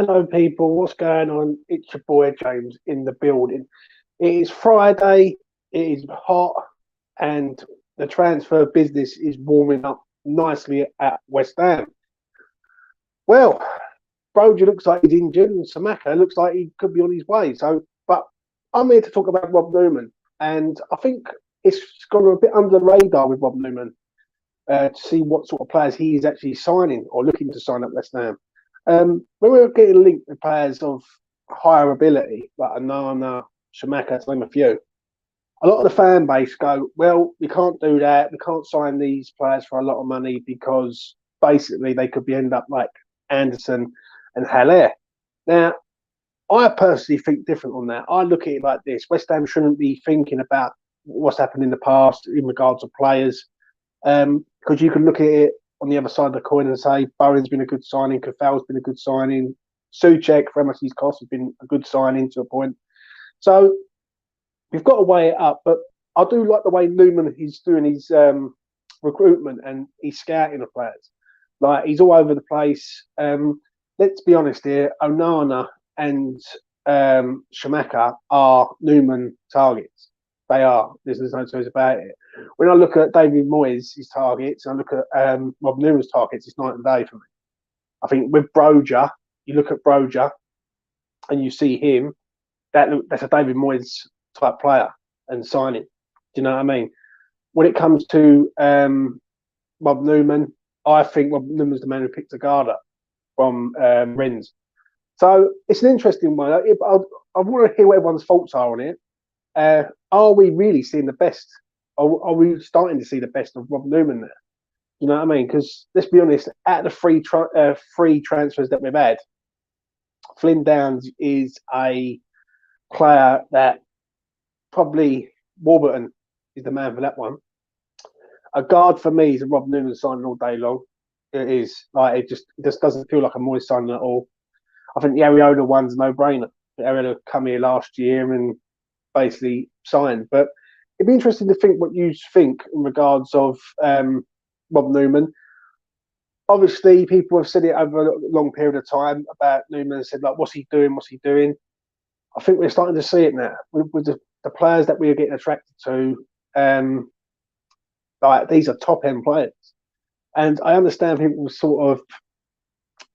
Hello, people. What's going on? It's your boy James in the building. It is Friday. It is hot, and the transfer business is warming up nicely at West Ham. Well, Broja looks like he's injured, and Scamaca looks like he could be on his way. But I'm here to talk about Rob Newman, and I think it's gone a bit under the radar with Rob Newman to see what sort of players he is actually signing or looking to sign at West Ham. When we were getting linked with players of higher ability, like Anana, Scamaca, to name a few, a lot of the fan base go, well, we can't do that. We can't sign these players for a lot of money because basically they could be end up like Anderson and Haller. Now, I personally think different on that. I look at it like this. West Ham shouldn't be thinking about what's happened in the past in regards to players, because you can look at it on the other side of the coin and say Bowen's been a good signing, Kafal's been a good signing, Souček, for how much he's cost, has been a good signing to a point. So we've got to weigh it up. But I do like the way Newman is doing his recruitment and he's scouting the players. Like, he's all over the place. Let's be honest here, Onana and Scamaca are Newman targets. They are. There's no two ways about it. When I look at David Moyes' his targets, and I look at Rob Newman's targets, it's night and day for me. I think with Broja, you look at Broja and you see him, that's a David Moyes type player and signing. Do you know what I mean? When it comes to Rob Newman, I think Rob Newman's the man who picked a guard up from Rennes. So it's an interesting one. I want to hear what everyone's thoughts are on it. Are we really seeing the best? Are we starting to see the best of Rob Newman there? You know what I mean? Because let's be honest, at the free transfers that we've had, Flynn Downs is a player that probably Warburton is the man for that one. A guard for me is a Rob Newman signing all day long. It is like it just doesn't feel like a Moyes signing at all. I think the Ariola one's a no-brainer. Ariola come here last year and basically signed. But it'd be interesting to think what you think in regards of Rob Newman. Obviously, people have said it over a long period of time about Newman and said, like, what's he doing? What's he doing? I think we're starting to see it now with the players that we are getting attracted to. Like, these are top-end players. And I understand people's sort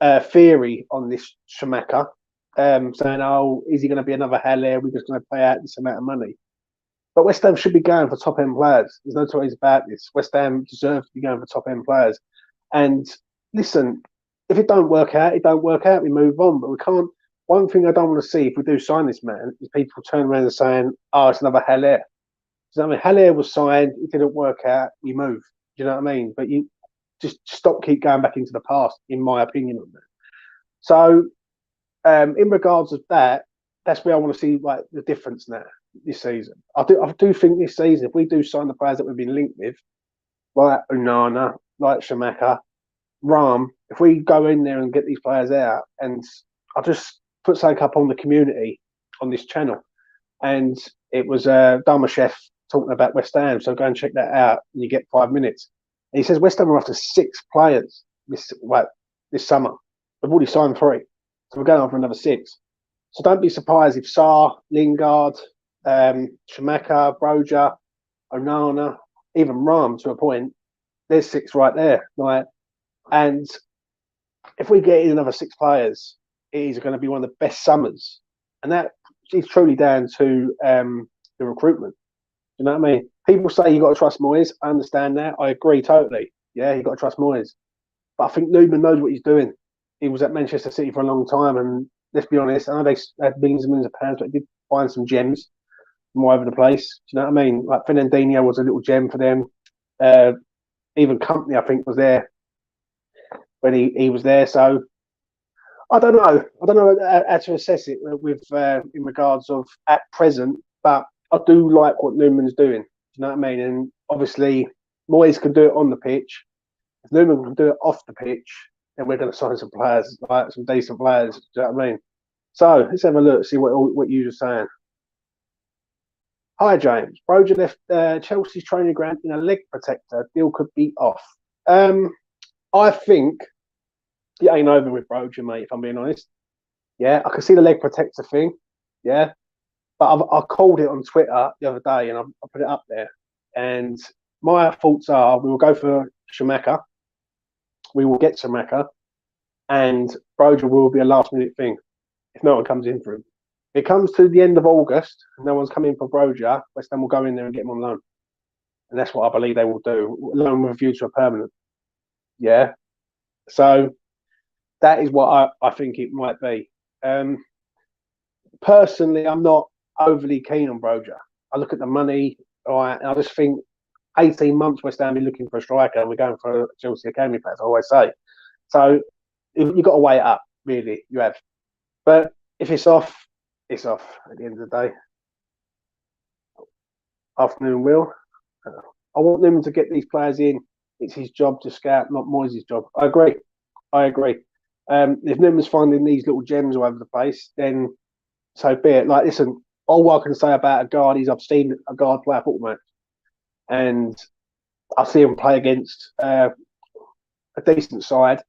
of theory on this Scamaca, saying, oh, is he going to be another Haller? We're just going to pay out this amount of money. But West Ham should be going for top-end players. There's no two ways about this. West Ham deserves to be going for top-end players. And listen, if it don't work out, it don't work out. We move on. But we can't. One thing I don't want to see if we do sign this man is people turn around and saying, oh, it's another Haller. So, I mean, Haller was signed. It didn't work out. We move. Do you know what I mean? But you just keep going back into the past, in my opinion on that. So, in regards of that, that's where I want to see like the difference now this season. I do think this season, if we do sign the players that we've been linked with, like Onana, like Scamaca, Ram, if we go in there and get these players out, and I just put something up on the community on this channel, and it was Dharma Chef talking about West Ham, so go and check that out, and you get 5 minutes. And he says West Ham are after 6 players this summer. They've already signed 3, so we're going on for another 6. So don't be surprised if Sarr, Lingard, Scamaca, Broja, Onana, even Ram to a point, there's 6 right there. Right? And if we get in another 6 players, it is going to be one of the best summers. And that is truly down to the recruitment. You know what I mean? People say you got to trust Moyes. I understand that. I agree totally. Yeah, you got to trust Moyes. But I think Newman knows what he's doing. He was at Manchester City for a long time, and let's be honest, I know they had millions and millions of pounds, but they did find some gems from all over the place. Do you know what I mean? Like Fernandinho was a little gem for them. Even Company, I think, was there when he was there. So I don't know. I don't know how to assess it with in regards of at present, but I do like what Newman's doing. Do you know what I mean? And obviously, Moyes can do it on the pitch. If Newman can do it off the pitch, then we're going to sign some players, like some decent players. Do you know what I mean? So let's have a look, see what you were saying. Hi, James. Broja left Chelsea's training ground in a leg protector. Deal could be off. I think it ain't over with Broja, mate, if I'm being honest. Yeah, I can see the leg protector thing. Yeah, but I called it on Twitter the other day, and I put it up there. And my thoughts are, we will go for Scamaca. We will get Scamaca, and Broja will be a last minute thing if no one comes in for him. If it comes to the end of August, and no one's coming for Broja, West Ham will go in there and get him on loan, and that's what I believe they will do. Loan with a view to a permanent. Yeah, so that is what I think it might be. Personally, I'm not overly keen on Broja. I look at the money, right, and I just think 18 months West Ham be looking for a striker, and we're going for a Chelsea Academy player, I always say. So you've got to weigh it up, really. You have. But if it's off, it's off at the end of the day. Afternoon, Will. I want them to get these players in. It's his job to scout, not Moyes' job. I agree. If Newman's finding these little gems all over the place, then so be it. Like, listen, all I can say about a guard is I've seen a guard play a football match, and I see him play against a decent side,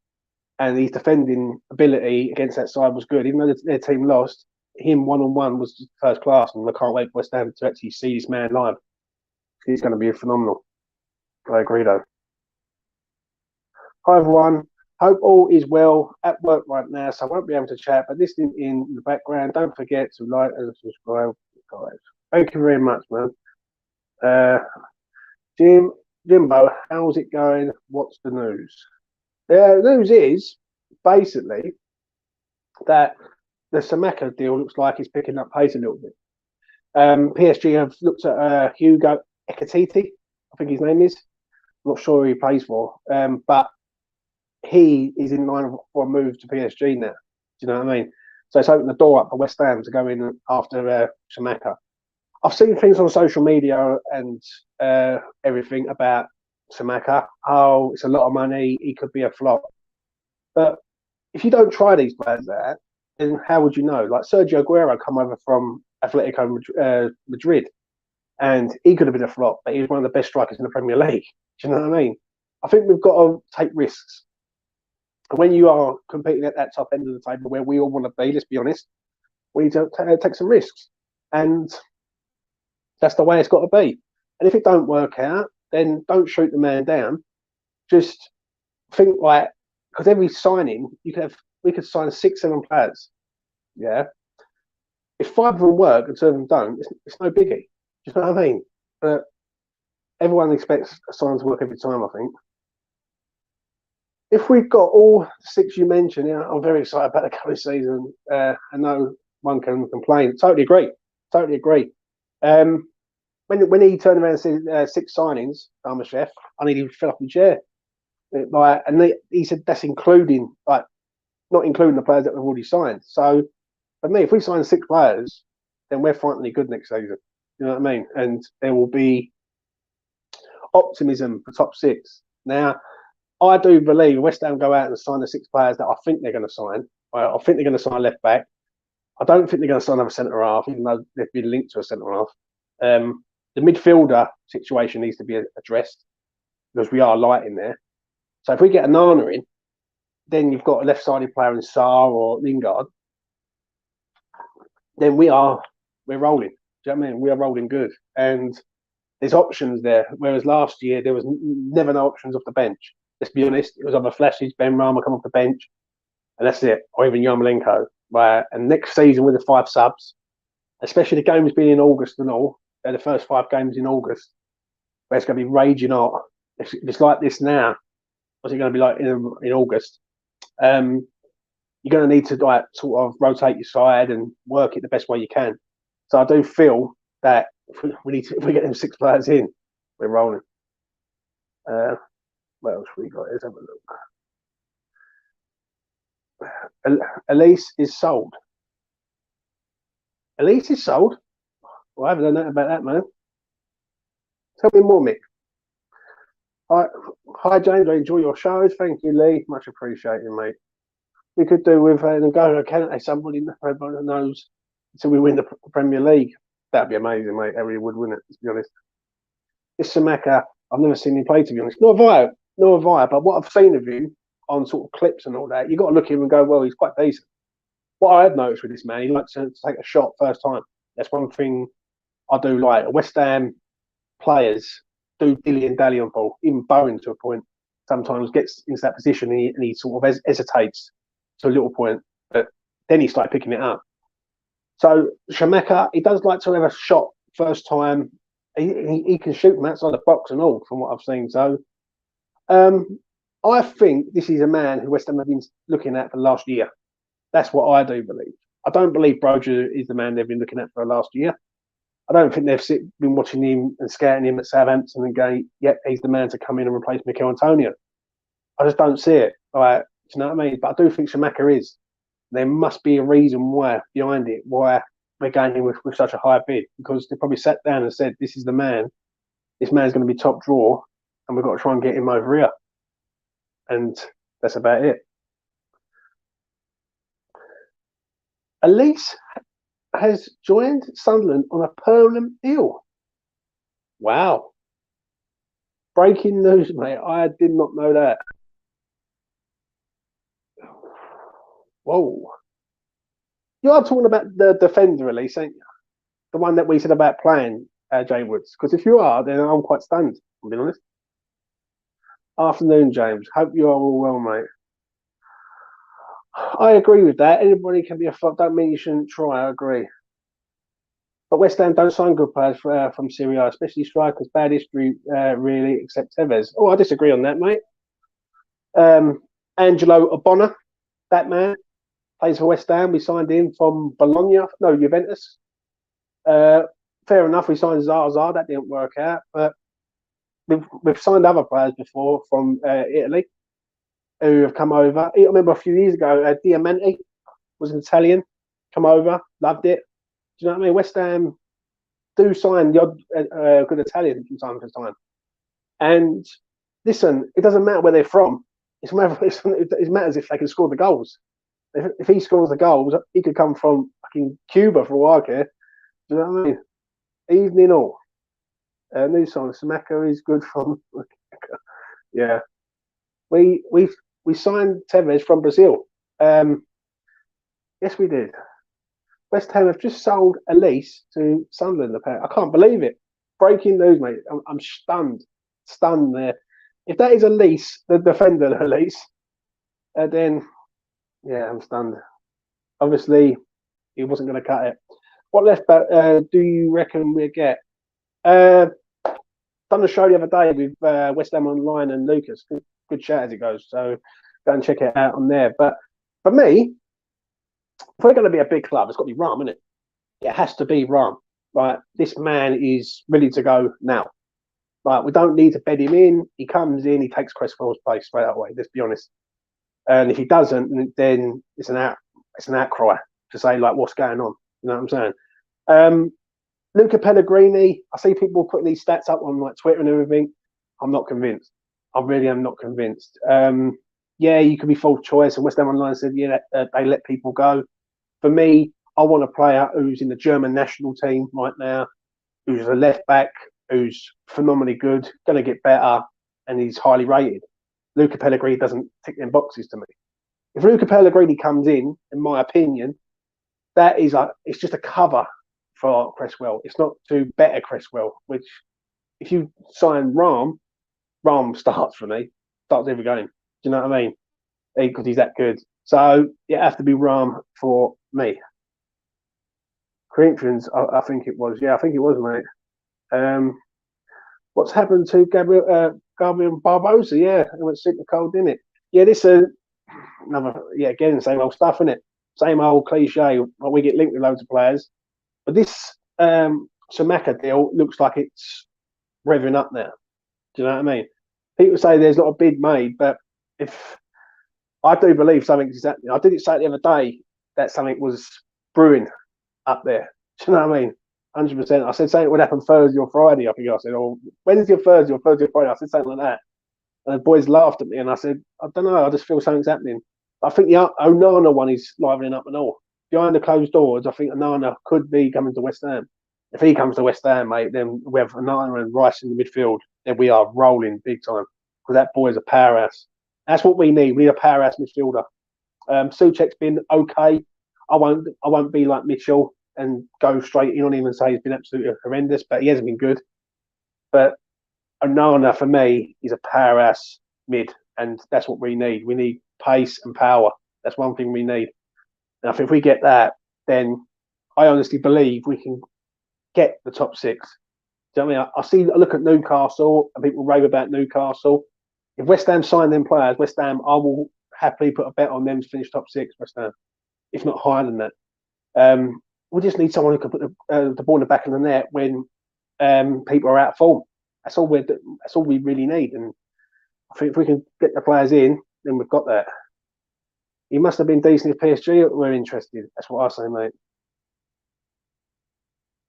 and his defending ability against that side was good. Even though their team lost, him one-on-one was first class, and I can't wait for West Ham to actually see this man live. He's going to be phenomenal. I agree, though. Hi, everyone. Hope all is well at work right now, so I won't be able to chat, but listening in the background, don't forget to like and subscribe, guys. Thank you very much, man. Jimbo, how's it going? What's the news? The news is basically that the Scamaca deal looks like it's picking up pace a little bit. PSG have looked at Hugo Ekitike, I think his name is. I'm not sure who he plays for, but he is in line for a move to PSG now. Do you know what I mean? So it's opened the door up for West Ham to go in after Scamaca. I've seen things on social media and everything about Scamaca. Oh, it's a lot of money. He could be a flop. But if you don't try these players out, then how would you know? Like Sergio Aguero come over from Atletico Madrid, and he could have been a flop, but he was one of the best strikers in the Premier League. Do you know what I mean? I think we've got to take risks. And when you are competing at that top end of the table where we all want to be, let's be honest, we need to take some risks. And that's the way it's got to be. And if it don't work out, then don't shoot the man down. Just think like, because every signing, we could sign 6-7 players. Yeah. If 5 of them work and 2 of them don't, it's no biggie. Do you know what I mean? But everyone expects a sign to work every time, I think. If we've got all 6 you mentioned, I'm very excited about the coming season. I know one can complain. Totally agree. When he turned around and said 6 signings, I'm a chef, I nearly fell off my chair. And he said that's including, like, not including the players that we've already signed. So for me, if we sign 6 players, then we're frighteningly good next season. You know what I mean? And there will be optimism for top 6. Now, I do believe West Ham go out and sign the 6 players that I think they're going to sign. I think they're going to sign left back. I don't think they're going to sign another centre half, even though they've been linked to a centre half. The midfielder situation needs to be addressed because we are light in there. So if we get a Nana in, then you've got a left-sided player in Sarr or Lingard. Then we're rolling. Do you know what I mean? We are rolling good, and there's options there. Whereas last year there was never no options off the bench. Let's be honest, it was other flashes. Ben Rama come off the bench, and that's it. Or even Yarmolenko. Right? And next season with the 5 subs, especially the games being in August and all, the first 5 games in August, where it's going to be raging hot. If it's like this now, what's it going to be like in August? You're going to need to sort of rotate your side and work it the best way you can. So I do feel that if we get them 6 players in, we're rolling. What else we got? Let's have a look. Elise is sold. Elise is sold? Well, I haven't done that about that, man. Tell me more, Mick. Hi, James. I enjoy your shows. Thank you, Lee. Much appreciated, mate. We could do with N'Golo Kante, somebody that knows until we win the Premier League. That'd be amazing, mate. Everybody would win it, to be honest. This Scamaca, I've never seen him play, to be honest. Nor have I. But what I've seen of him on sort of clips and all that, you've got to look at him and go, well, he's quite decent. what I've noticed with this man, he likes to take a shot first time. That's one thing I do like. West Ham players do dilly and dally on ball. Even Bowen, to a point, sometimes gets into that position and he sort of hesitates to a little point, but then he started picking it up. So Scamaca, he does like to have a shot first time. He can shoot from outside the box and all, from what I've seen. So I think this is a man who West Ham have been looking at for last year. That's what I do believe. I don't believe Broja is the man they've been looking at for last year. I don't think they've been watching him and scouting him at Southampton and going, yep, he's the man to come in and replace Mikel Antonio. I just don't see it. Like, do you know what I mean? But I do think Scamaca is. There must be a reason why behind it, why we're going in with such a high bid, because they probably sat down and said, this is the man. This man's going to be top draw, and we've got to try and get him over here. And that's about it. Elise has joined Sunderland on a permanent deal. Wow. Breaking news, mate. I did not know that. Whoa. You are talking about the defender, Elise, ain't you? The one that we said about playing, Jay Woods. Because if you are, then I'm quite stunned, I'll be honest. Afternoon, James. Hope you are all well, mate. I agree with that. Anybody can be a flop. Don't mean you shouldn't try. I agree. But West Ham don't sign good players from Serie A, especially strikers. Bad history, really, except Tevez. Oh, I disagree on that, mate. Angelo Ogbonna, that man, plays for West Ham. We signed him from Juventus. Fair enough, we signed Zaza. That didn't work out. But we've signed other players before from Italy who have come over. I remember a few years ago, Diamante was an Italian, come over, loved it. Do you know what I mean? West Ham do sign the odd good Italian from time to time. And listen, it doesn't matter where they're from. It matters if they can score the goals. If he scores the goals, he could come from fucking Cuba for all I care. Do you know what I mean? Evening all. New song, Scamaca is good from. Yeah. We signed Tevez from Brazil. Yes, we did. West Ham have just sold Elise to Sunderland. Apparently, I can't believe it. Breaking news, mate. I'm stunned. Stunned there. If that is Elise, the defender Elise, then yeah, I'm stunned. Obviously, he wasn't going to cut it. What left back do you reckon we'll get? Done a show the other day with West Ham Online and Lucas. Good chat as it goes. So go and check it out on there. But for me, if we're going to be a big club, it's got to be Ram, isn't it? It has to be Ram. Right, this man is ready to go now. Right, we don't need to bed him in. He comes in, he takes Cresswell's place straight away. Let's be honest. And if he doesn't, then it's an outcry to say like, what's going on? You know what I'm saying? Luca Pellegrini. I see people putting these stats up on like Twitter and everything. I'm not convinced. I really am not convinced. Yeah, you could be false choice. And West Ham Online said, yeah, they let people go. For me, I want a player who's in the German national team right now, who's a left back, who's phenomenally good, going to get better, and he's highly rated. Luca Pellegrini doesn't tick them boxes to me. If Luca Pellegrini comes in my opinion, that is it's just a cover for Cresswell. It's not to better Cresswell, which if you sign Ram starts for me, starts every game. Do you know what I mean? Because he's that good. So it has to be Ram for me. Corinthians, I think it was. Yeah, I think it was, mate. What's happened to Gabriel Barbosa? Yeah, it went super cold, didn't it? Yeah, this again, same old stuff, isn't it? Same old cliche. Well, we get linked with loads of players, but this Scamaca deal looks like it's revving up now. Do you know what I mean? People say there's not a bid made, but if I do believe something's happening, I did say the other day that something was brewing up there. Do you know what I mean? 100%. I said something would happen Thursday or Friday. I think I said, "Oh, Wednesday or Thursday or Friday." I said something like that, and the boys laughed at me. And I said, "I don't know. I just feel something's happening." I think the Onana one is livening up and all. Behind the closed doors, I think Onana could be coming to West Ham. If he comes to West Ham, mate, then we have Onana and Rice in the midfield. Then we are rolling big time because that boy is a powerhouse. That's what we need. We need a powerhouse midfielder. Souček's been okay. I won't be like Mitchell and go straight in on him and say he's been absolutely horrendous, but he hasn't been good. But Onana for me is a powerhouse mid, and that's what we need. We need pace and power. That's one thing we need. And I think if we get that, then I honestly believe we can get the top six. Do you know what I mean? I look at Newcastle and people rave about Newcastle. If West Ham sign them players, West Ham, I will happily put a bet on them to finish top six, West Ham, if not higher than that. We just need someone who can put the ball in the back of the net when people are out of form. That's all we really need. And I think if we can get the players in, then we've got that. He must have been decent if PSG were interested. That's what I say, mate.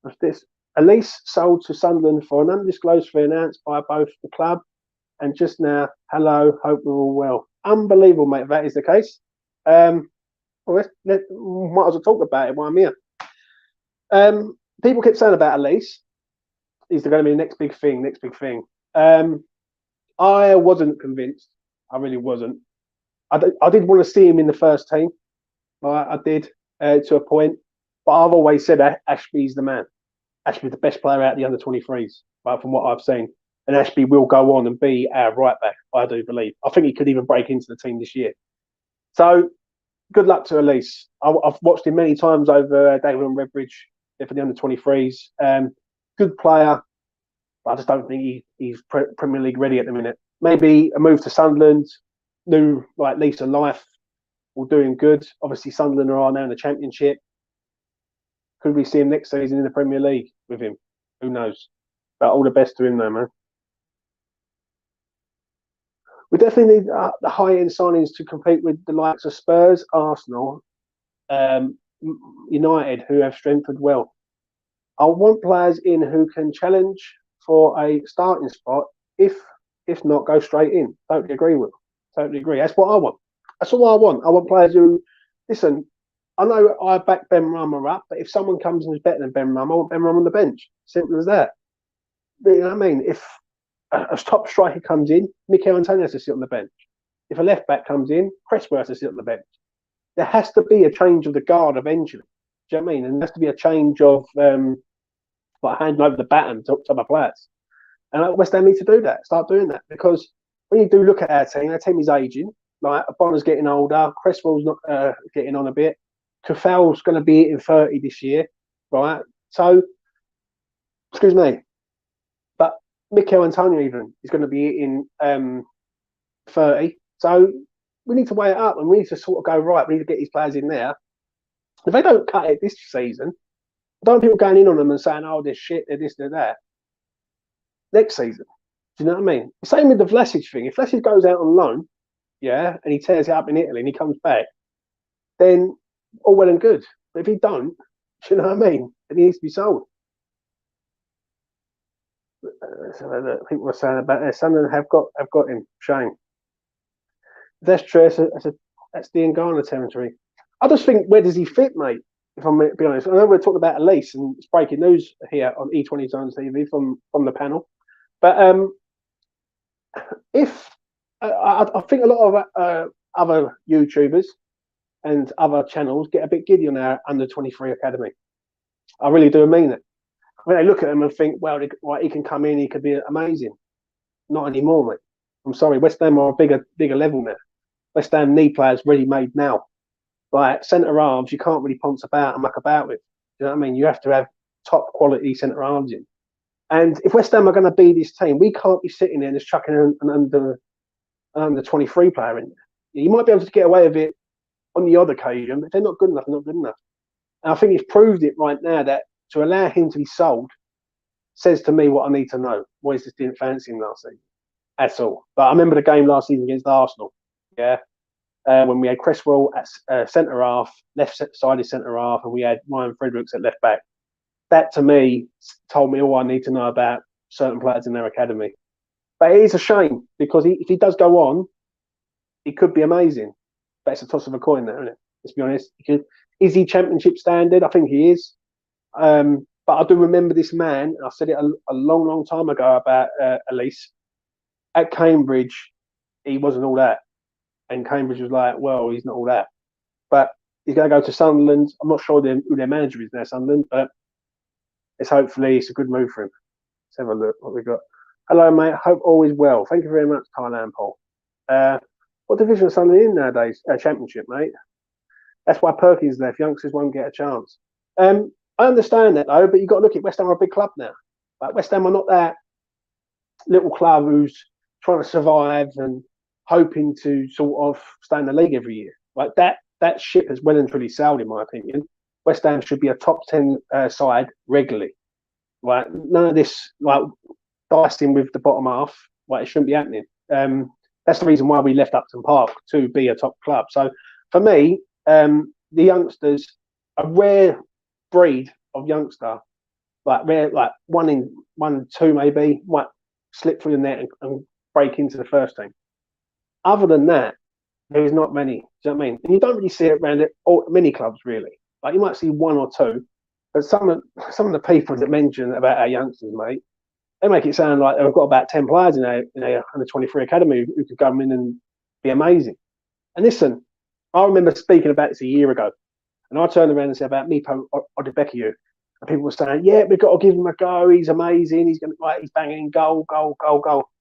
What's this? Elise sold to Sunderland for an undisclosed fee announced by both the club and just now. Hello, hope we're all well. Unbelievable, mate. If that is the case. Well, might as well talk about it while I'm here. People keep saying about Elise, is there going to be the next big thing? I wasn't convinced. I really wasn't. I did want to see him in the first team. I did to a point. But I've always said Ashby's the man. Ashby's the best player out of the under-23s, right, from what I've seen. And Ashby will go on and be our right back, I do believe. I think he could even break into the team this year. So, good luck to Elise. I've watched him many times over David and Redbridge for the under-23s. Good player, but I just don't think he's Premier League ready at the minute. Maybe a move to Sunderland, new lease of life, will do him good. Obviously, Sunderland are now in the Championship. Could we see him next season in the Premier League with him? Who knows? But all the best to him, though, man. We definitely need the high-end signings to compete with the likes of Spurs, Arsenal, United, who have strengthened well. I want players in who can challenge for a starting spot. If not, go straight in. Totally agree with. Totally agree. That's what I want. That's all I want. I want players who listen. I know I back Ben Rama up, but if someone comes and is better than Ben Rama, I want Ben Rama on the bench. Simple as that. You know what I mean? If a top striker comes in, Mikel Antonio has to sit on the bench. If a left back comes in, Cresswell has to sit on the bench. There has to be a change of the guard eventually. Do you know what I mean? And there has to be a change of handing over the baton to other players. And West Ham need to do that. Start doing that, because when you do look at our team is aging. Like Bonner's getting older, Cresswell's not getting on a bit. Cafell's going to be hitting 30 this year, right? So, excuse me, but Mikel Antonio even is going to be hitting 30. So we need to weigh it up, and we need to sort of go, right, we need to get these players in there. If they don't cut it this season, I don't want people going in on them and saying, oh, they're shit, they're this, they're that. Next season, do you know what I mean? Same with the Vlasic thing. If Vlasic goes out on loan, yeah, and he tears it up in Italy and he comes back, then all well and good. But if he don't, do you know what I mean? Then he needs to be sold. People were saying about their Sunderland have got him. Shame. That's true. That's the Ngana territory. I just think, where does he fit, mate? If I'm being honest, I know we're talking about Elise, and it's breaking news here on E20 Zones TV from the panel. But I think a lot of other YouTubers and other channels get a bit giddy on our under-23 academy. I really do mean it. When they look at them and think, well, he can come in, he could be amazing. Not anymore, mate. I'm sorry, West Ham are a bigger level now. West Ham need players ready-made now. Like centre halves, you can't really ponce about and muck about with. You know what I mean? You have to have top quality centre halves in. And if West Ham are going to be this team, we can't be sitting there and just chucking an under 23 player in there. You might be able to get away with it on the odd occasion, but if they're not good enough, they're not good enough. And I think he's proved it right now that to allow him to be sold says to me what I need to know. Moyes just didn't fancy him last season. That's all. But I remember the game last season against Arsenal. Yeah. When we had Cresswell at centre half, left-sided centre half, and we had Ryan Fredericks at left back. That to me told me all I need to know about certain players in their academy. But it is a shame, because if he does go on, he could be amazing. But it's a toss of a coin there, isn't it? Let's be honest. Is he Championship standard? I think he is. But I do remember this man, and I said it a long, long time ago about Elise. At Cambridge, he wasn't all that. And Cambridge was like, well, he's not all that. But He's going to go to Sunderland. I'm not sure who their manager is now, Sunderland, but hopefully it's a good move for him. Let's have a look what we got. Hello, mate. Hope all is well. Thank you very much, Thailand Paul. What division is Sunderland in nowadays? Championship, mate. That's why Perkins left. Youngsters won't get a chance. I understand that though, but you've got to look at West Ham are a big club now. Like West Ham are not that little club who's trying to survive and hoping to sort of stay in the league every year. Like that ship has well and truly sailed, in my opinion. West Ham should be a top 10 side regularly. Like none of this like dicing with the bottom half. Like it shouldn't be happening. That's the reason why we left Upton Park to be a top club. So for me, the youngsters, a rare breed of youngster, like rare, like one, two maybe, might slip through the net and break into the first team. Other than that, there is not many. Do you know what I mean? And you don't really see it around many clubs really. Like you might see one or two, but some of the people that mention about our youngsters, mate, they make it sound like they've got about 10 players in our under 23 academy who could come in and be amazing. And listen, I remember speaking about this a year ago, and I turned around and said about Mipo Odebekiu, and people were saying, "Yeah, we've got to give him a go. He's amazing. He's he's banging in goal.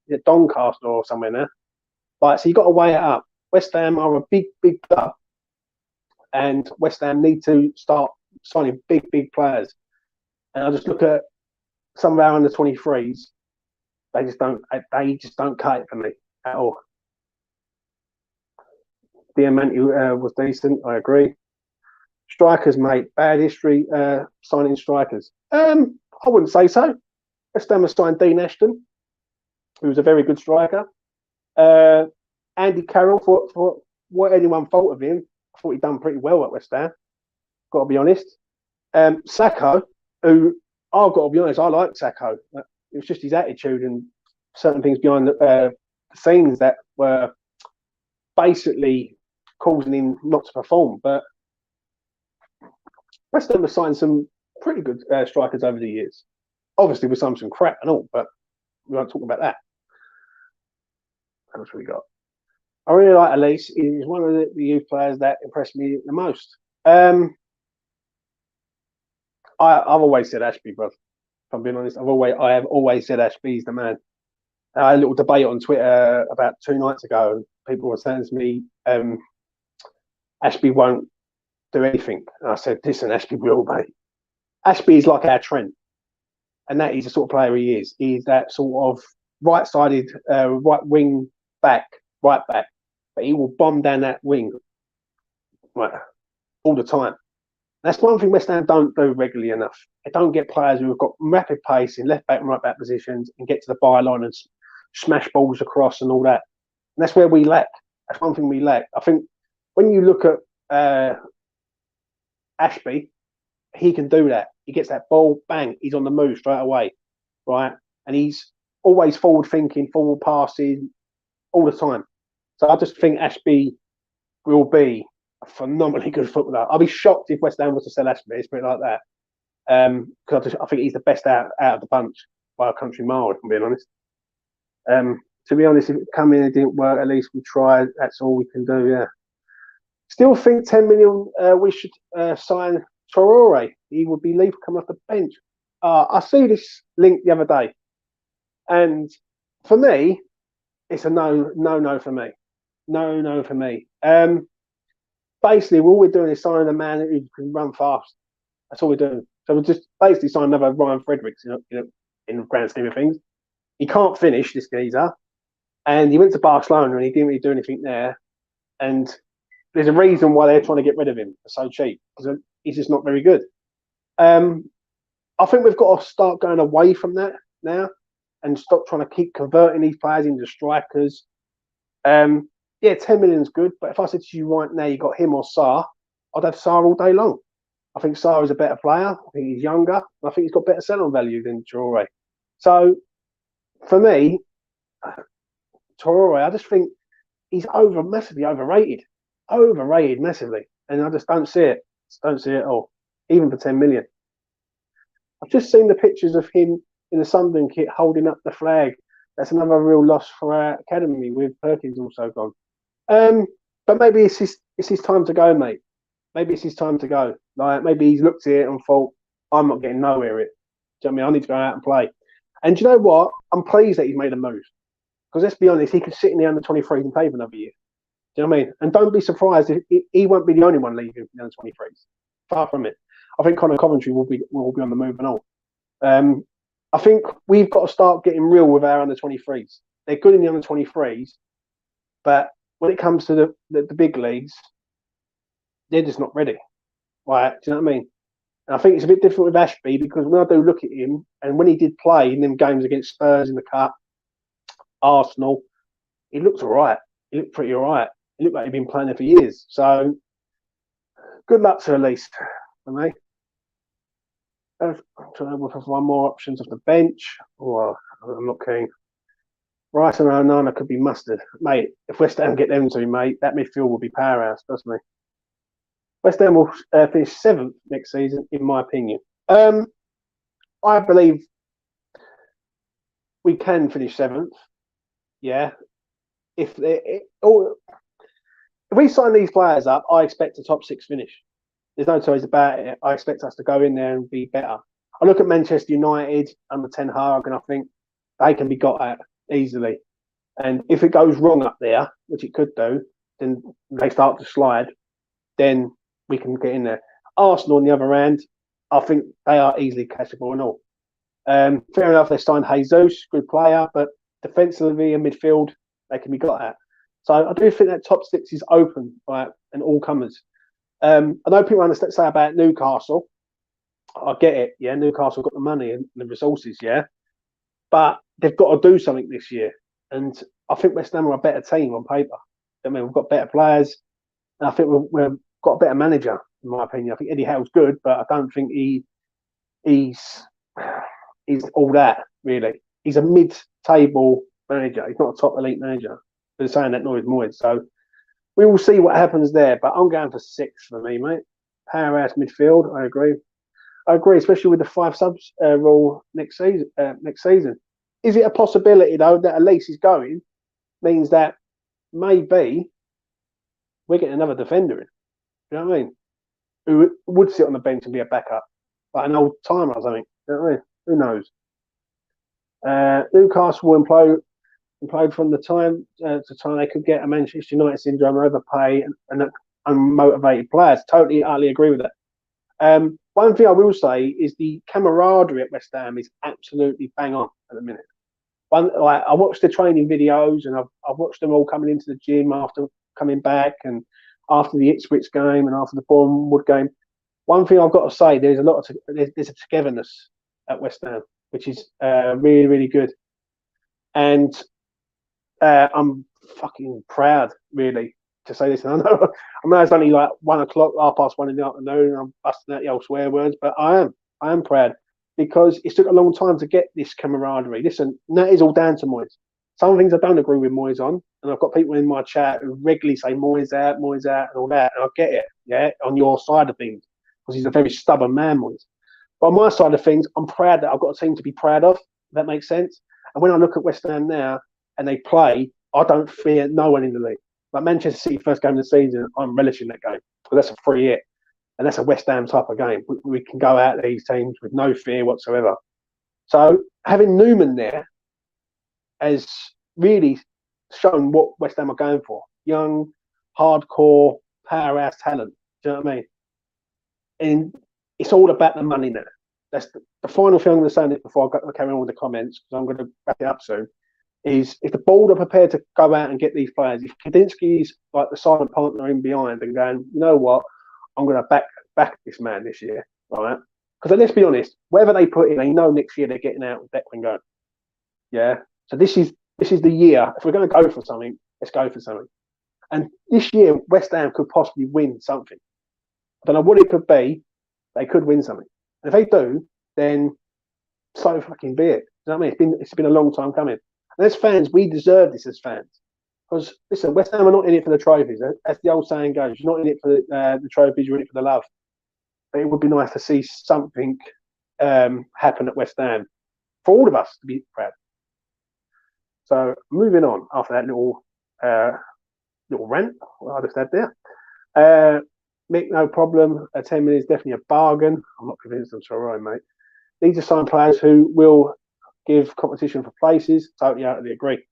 He's at Doncaster or somewhere now." Like, so you got to weigh it up. West Ham are a big club, and West Ham need to start signing big players. And I just look at some of our under 23s. They just don't cut it for me at all. Diamante was decent. I agree. Strikers, mate, bad history signing strikers. I wouldn't say so. West Ham has signed Dean Ashton, who was a very good striker. Andy Carroll, for what anyone thought of him, I thought he'd done pretty well at West Ham. Got to be honest. Sacco, who I've got to be honest, I like Sacco. It was just his attitude and certain things behind the scenes that were basically causing him not to perform. But West Ham have signed some pretty good strikers over the years. Obviously, with some crap and all, but we won't talk about that. What else have we got? I really like Elise. He's one of the youth players that impressed me the most. I've always said Ashby, bro. If I'm being honest, I have always said Ashby's the man. I had a little debate on Twitter about 2 nights ago, and people were saying to me, Ashby won't do anything. And I said, listen, Ashby will, mate. Ashby is like our Trent, and that is the sort of player he is. He's that sort of right-sided, right wing back, right back, but he will bomb down that wing all the time. That's one thing West Ham don't do regularly enough. They don't get players who have got rapid pace in left back and right back positions and get to the byline and smash balls across and all that. And that's where we lack. That's one thing we lack. I think when you look at Ashby, he can do that. He gets that ball, bang, he's on the move straight away, right? And he's always forward thinking, forward passing all the time. So I just think Ashby will be a phenomenally good footballer. I'll be shocked if West Ham was to sell Ashby, it's pretty like that. Because I think he's the best out of the bunch by a country mile, if I'm being honest. To be honest, if it come in and it didn't work, at least we tried. That's all we can do, yeah. Still think 10 million we should sign Traore. He would be lethal coming off the bench. I see this link the other day. And for me, it's a no for me. No for me. Basically, all we're doing is signing a man who can run fast. That's all we're doing. So we're just basically signing another Ryan Fredericks, in the grand scheme of things. He can't finish, this geezer. And he went to Barcelona and he didn't really do anything there. And there's a reason why they're trying to get rid of him so cheap, because he's just not very good. I think we've got to start going away from that now and stop trying to keep converting these players into strikers. Yeah, 10 million's good, but if I said to you right now, you got him or Sarr, I'd have Sarr all day long. I think Sarr is a better player. I think he's younger. I think he's got better sell-on value than Traore. So, for me, Traore, I just think he's massively overrated. Overrated massively. And I just don't see it. Don't see it at all. Even for 10 million. I've just seen the pictures of him in the Sunderland kit holding up the flag. That's another real loss for our academy with Perkins also gone. But maybe it's his time to go, mate. Maybe it's his time to go. Like maybe he's looked at it and thought, I'm not getting nowhere with it. Do you know what I mean? I need to go out and play. And do you know what? I'm pleased that he's made a move. Because let's be honest, he could sit in the under 23s and play for another year. Do you know what I mean? And don't be surprised if he won't be the only one leaving the under 23s. Far from it. I think Conor Coventry will be on the move and all. I think we've got to start getting real with our under 23s. They're good in the under 23s, but when it comes to the big leagues, they're just not ready. Right? Do you know what I mean? And I think it's a bit different with Ashby because when I do look at him, and when he did play in them games against Spurs in the Cup, Arsenal, he looked all right. He looked pretty all right. He looked like he'd been playing there for years. So, good luck to Elise, for me. I'm trying to have one more options off the bench. Oh, I'm not keen. Rice and Onana could be mustard. Mate, if West Ham get them to, mate, that midfield will be powerhouse, doesn't it? West Ham will finish 7th next season, in my opinion. I believe we can finish 7th. Yeah. If we sign these players up, I expect a top 6 finish. There's no choice about it. I expect us to go in there and be better. I look at Manchester United under Ten Hag, and I think they can be got at easily. And if it goes wrong up there, which it could do, then they start to slide, then we can get in there. Arsenal, on the other hand, I think they are easily catchable and all. Fair enough, they signed Jesus, good player, but defensively and midfield, they can be got at. So I do think that top 6 is open, right, and all comers. I know people understand say about Newcastle. I get it, yeah. Newcastle got the money and the resources, yeah, but they've got to do something this year. And I think West Ham are a better team on paper. I mean, we've got better players, and I think we've got a better manager, in my opinion. I think Eddie Howe's good, but I don't think he's all that really. He's a mid-table manager. He's not a top elite manager. They're saying that noise Moyes, so. We will see what happens there, but I'm going for 6 for me, mate. Powerhouse midfield, I agree. I agree, especially with the 5 subs rule next season. Is it a possibility, though, that Elise is going? Means that maybe we're getting another defender in. You know what I mean? Who would sit on the bench and be a backup, like an old timer or something. You know what I mean? Who knows? Newcastle will implode from the time to time they could get a Manchester United syndrome, overpay and unmotivated players. Totally, utterly agree with that. One thing I will say is the camaraderie at West Ham is absolutely bang on at the minute. I watched the training videos and I've watched them all coming into the gym after coming back and after the Ipswich game and after the Bournemouth game. One thing I've got to say, there's a togetherness at West Ham, which is really, really good. And I'm fucking proud, really, to say this. And I know it's only like 1 o'clock, 1:30 in the afternoon, and I'm busting out the old swear words, but I am proud because it took a long time to get this camaraderie. Listen, that is all down to Moyes. Some things I don't agree with Moyes on, and I've got people in my chat who regularly say Moyes out, and all that, and I get it, yeah, on your side of things, because he's a very stubborn man, Moyes. But on my side of things, I'm proud that I've got a team to be proud of, if that makes sense. And when I look at West Ham now, and they play, I don't fear no one in the league. Like Manchester City first game of the season, I'm relishing that game because that's a free hit, and that's a West Ham type of game. We can go out these teams with no fear whatsoever. So having Newman there has really shown what West Ham are going for: young, hardcore, powerhouse talent. Do you know what I mean? And it's all about the money now. That's the final thing I'm going to say before I carry on with the comments, because I'm going to wrap it up soon. Is if the board are prepared to go out and get these players, if Kadinsky's like the silent partner in behind and going, you know what, I'm going to back this man this year, right? Because let's be honest, whatever they put in, they know next year they're getting out with Declan going. Yeah. So this is the year. If we're going to go for something, let's go for something. And this year, West Ham could possibly win something. I don't know what it could be. They could win something. And if they do, then so fucking be it. You know what I mean? It's been a long time coming. And as fans, we deserve this as fans. Because, listen, West Ham are not in it for the trophies. As the old saying goes, you're not in it for the trophies, you're in it for the love. But it would be nice to see something happen at West Ham for all of us to be proud. So, moving on after that little rant I just had there. Mick, no problem. 10 million is definitely a bargain. I'm not convinced I'm so right, mate. These are some players who will give competition for places. Totally agree.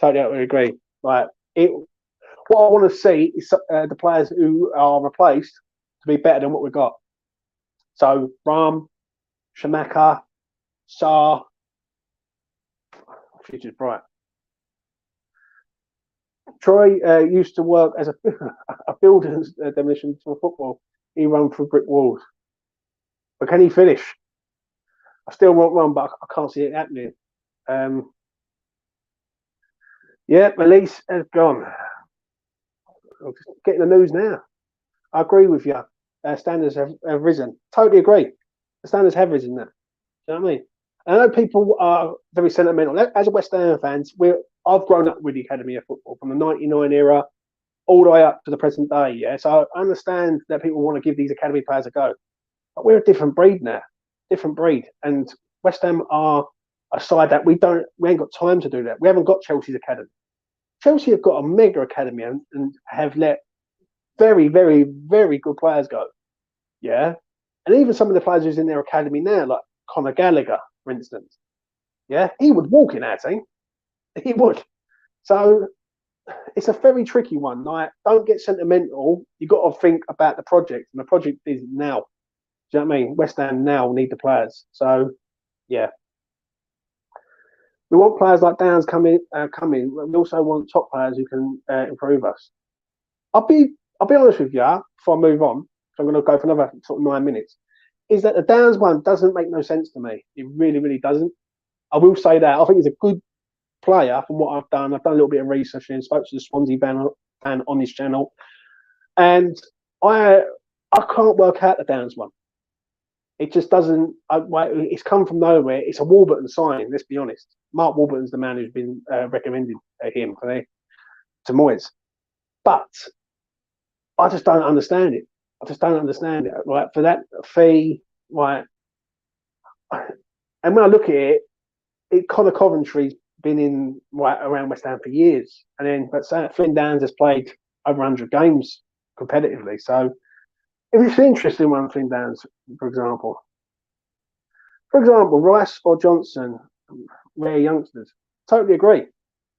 Totally agree. Like it. What I want to see is the players who are replaced to be better than what we've got. So Ram, Scamaca, Saar, future's bright. Troy used to work as a builder's demolition for football. He ran through brick walls. But can he finish? I still want one, but I can't see it happening. Yeah, Elise has gone. I'm just getting the news now. I agree with you. Standards have risen. Totally agree. The standards have risen now. Do you know what I mean? I know people are very sentimental. As a West Ham fans, I've grown up with the Academy of Football from the '99 era all the way up to the present day. Yeah, so I understand that people want to give these academy players a go, but we're a different breed now. Different breed, and West Ham are a side that we ain't got time to do that. We haven't got Chelsea's academy. Chelsea have got a mega academy and have let very, very, very good players go. Yeah, and even some of the players who's in their academy now, like Conor Gallagher, for instance. Yeah, he would walk in our team. He would. So it's a very tricky one. Like, don't get sentimental. You got to think about the project, and the project is now. Do you know what I mean? West Ham now need the players. So, yeah, we want players like Downs coming. We also want top players who can improve us. I'll be honest with you before I move on. So I'm going to go for another sort of 9 minutes. Is that the Downs one doesn't make no sense to me. It really, really doesn't. I will say that I think he's a good player from what I've done. I've done a little bit of research and spoke to the Swansea fan on this channel, and I can't work out the Downs one. It just doesn't. It's come from nowhere. It's a Warburton signing. Let's be honest. Mark Warburton's the man who's been recommended him to Moyes, but I just don't understand it. I just don't understand it. Right, for that fee, right? And when I look at it, Connor Coventry's been in around West Ham for years, and then Flynn Downs has played over 100 games competitively. So it's an interesting one, Flynn Downs, for example. Rice or Johnson, rare youngsters. Totally agree.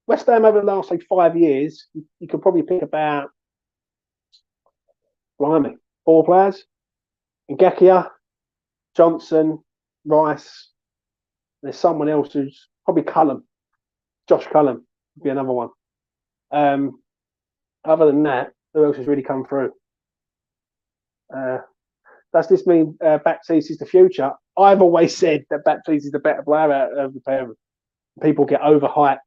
West Ham over the last 5 years, you could probably pick about, blimey, 4 players. Ngakia, Johnson, Rice. There's someone else who's probably Cullen. Josh Cullen would be another one. Other than that, who else has really come through? Does this mean Baptiste is the future? I've always said that Baptiste is the better player out of the pair. People get overhyped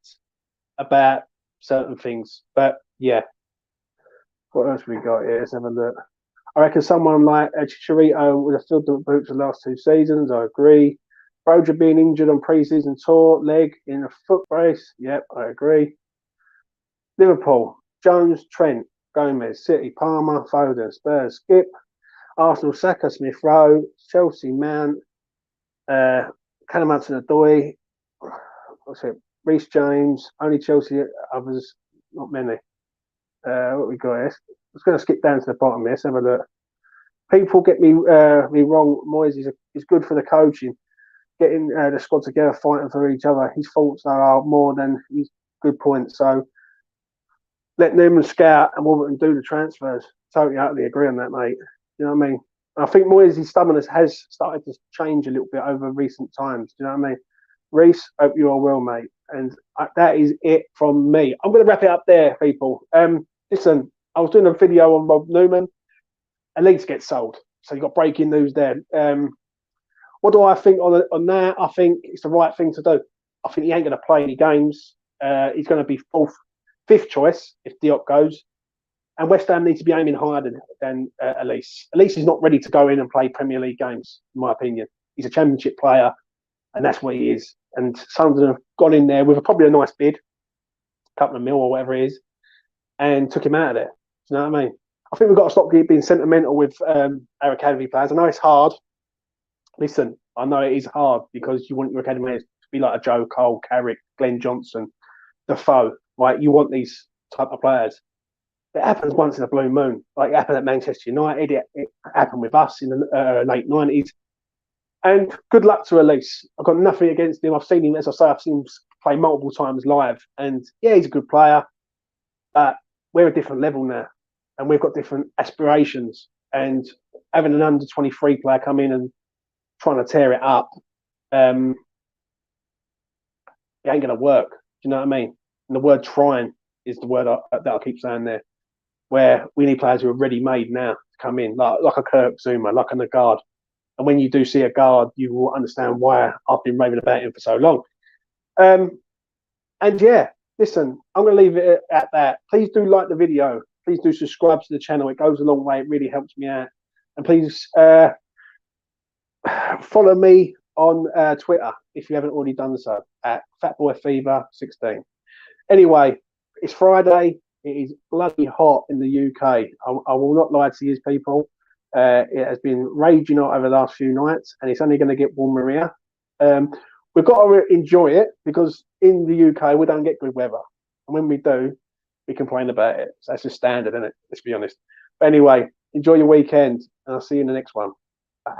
about certain things. But yeah. What else we got here? Let's have a look. I reckon someone like Chicharito would have filled the boots the last 2 seasons. I agree. Broja being injured on pre-season tour, leg in a foot brace. Yep, I agree. Liverpool, Jones, Trent, Gomez, City, Palmer, Foden, Spurs, Skip, Arsenal, Saka, Smith Rowe, Chelsea, Mount, Callum Hudson-Odoi, what's it? Reece James, only Chelsea, others, not many. What we got here? I was going to skip down to the bottom here. Let's have a look. People get me wrong. Moyes is good for the coaching, getting the squad together, fighting for each other. His faults are more than his good points. So let Newman scout and Wolverton do the transfers. Totally agree on that, mate. You know what I mean? I think Moyes' stubbornness has started to change a little bit over recent times. Do you know what I mean? Reese, hope you are well, mate. And that is it from me. I'm going to wrap it up there, people. Listen, I was doing a video on Rob Newman. Elise gets sold. So you've got breaking news there. What do I think on that? I think it's the right thing to do. I think he ain't going to play any games. He's going to be fifth choice if Diop goes. And West Ham need to be aiming higher than Elise. Elise is not ready to go in and play Premier League games, in my opinion. He's a championship player, and that's what he is. And Sunderland have gone in there with probably a nice bid, a couple of mil or whatever it is, and took him out of there. Do you know what I mean? I think we've got to stop being sentimental with our academy players. I know it's hard. Listen, I know it is hard because you want your academy to be like a Joe Cole, Carrick, Glenn Johnson, Defoe, right? You want these type of players. It happens once in a blue moon. Like it happened at Manchester United. It happened with us in the late 90s. And good luck to Elise. I've got nothing against him. I've seen him, as I say, I've seen him play multiple times live. And yeah, he's a good player. But we're a different level now. And we've got different aspirations. And having an under 23 player come in and trying to tear it up, it ain't going to work. Do you know what I mean? And the word trying is the word that I keep saying there, where we need players who are ready made now to come in, like a Kirk Zuma, like a Nagard. And when you do see a guard, you will understand why I've been raving about him for so long. And yeah, listen, I'm going to leave it at that. Please do like the video. Please do subscribe to the channel. It goes a long way. It really helps me out. And please follow me on Twitter if you haven't already done so at FatBoyFever16. Anyway, it's Friday. It is bloody hot in the UK. I will not lie to you people. It has been raging hot over the last few nights, and it's only going to get warmer here. We've got to enjoy it because in the UK we don't get good weather, and when we do, we complain about it. So that's just standard, isn't it? Let's be honest. But anyway, enjoy your weekend, and I'll see you in the next one. Bye.